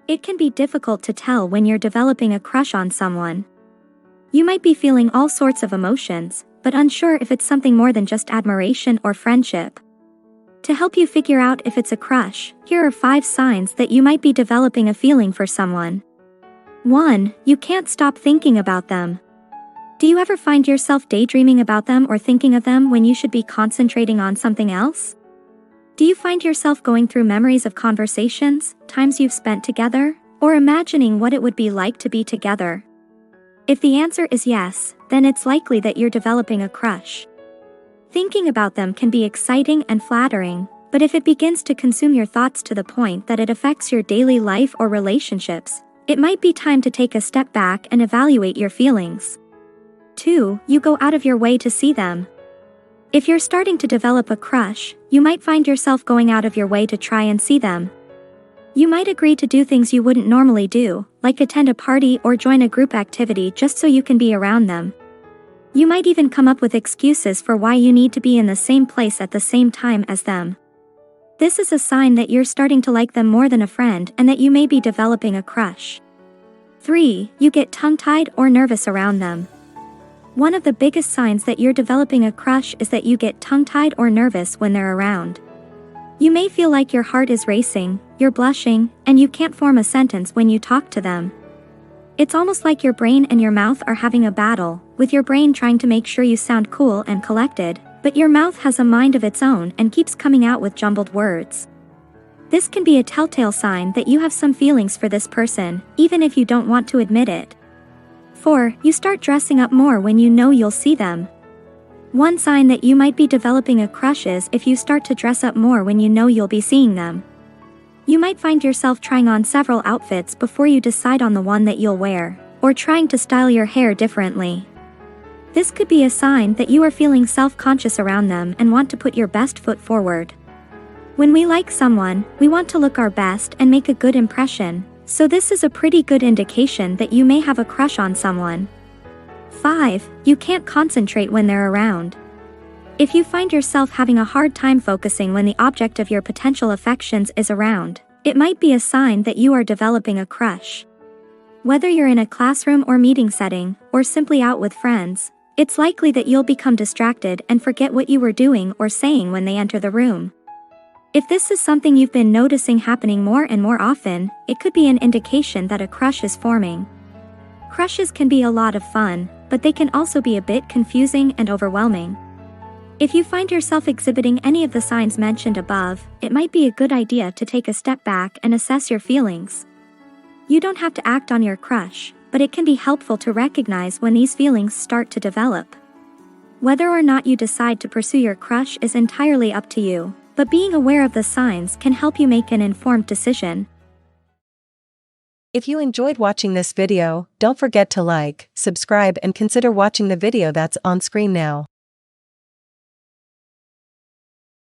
It can be difficult to tell when you're developing a crush on someone. You might be feeling all sorts of emotions, but unsure if it's something more than just admiration or friendship. To help you figure out if it's a crush, here are 5 signs that you might be developing a feeling for someone. 1. You can't stop thinking about them. Do you ever find yourself daydreaming about them or thinking of them when you should be concentrating on something else? Do you find yourself going through memories of conversations, times you've spent together, or imagining what it would be like to be together? If the answer is yes, then it's likely that you're developing a crush. Thinking about them can be exciting and flattering, but if it begins to consume your thoughts to the point that it affects your daily life or relationships, it might be time to take a step back and evaluate your feelings. 2. You go out of your way to see them. If you're starting to develop a crush, you might find yourself going out of your way to try and see them. You might agree to do things you wouldn't normally do, like attend a party or join a group activity just so you can be around them. You might even come up with excuses for why you need to be in the same place at the same time as them. This is a sign that you're starting to like them more than a friend and that you may be developing a crush. 3. You get tongue-tied or nervous around them. One of the biggest signs that you're developing a crush is that you get tongue-tied or nervous when they're around. You may feel like your heart is racing, you're blushing, and you can't form a sentence when you talk to them. It's almost like your brain and your mouth are having a battle, with your brain trying to make sure you sound cool and collected, but your mouth has a mind of its own and keeps coming out with jumbled words. This can be a telltale sign that you have some feelings for this person, even if you don't want to admit it. 4. You start dressing up more when you know you'll see them. One sign that you might be developing a crush is if you start to dress up more when you know you'll be seeing them. You might find yourself trying on several outfits before you decide on the one that you'll wear, or trying to style your hair differently. This could be a sign that you are feeling self-conscious around them and want to put your best foot forward. When we like someone, we want to look our best and make a good impression, so this is a pretty good indication that you may have a crush on someone. 5. You can't concentrate when they're around. If you find yourself having a hard time focusing when the object of your potential affections is around, it might be a sign that you are developing a crush. Whether you're in a classroom or meeting setting, or simply out with friends, it's likely that you'll become distracted and forget what you were doing or saying when they enter the room. If this is something you've been noticing happening more and more often, it could be an indication that a crush is forming. Crushes can be a lot of fun, but they can also be a bit confusing and overwhelming. If you find yourself exhibiting any of the signs mentioned above, it might be a good idea to take a step back and assess your feelings. You don't have to act on your crush, but it can be helpful to recognize when these feelings start to develop. Whether or not you decide to pursue your crush is entirely up to you, but being aware of the signs can help you make an informed decision. If you enjoyed watching this video, don't forget to like, subscribe and consider watching the video that's on screen now.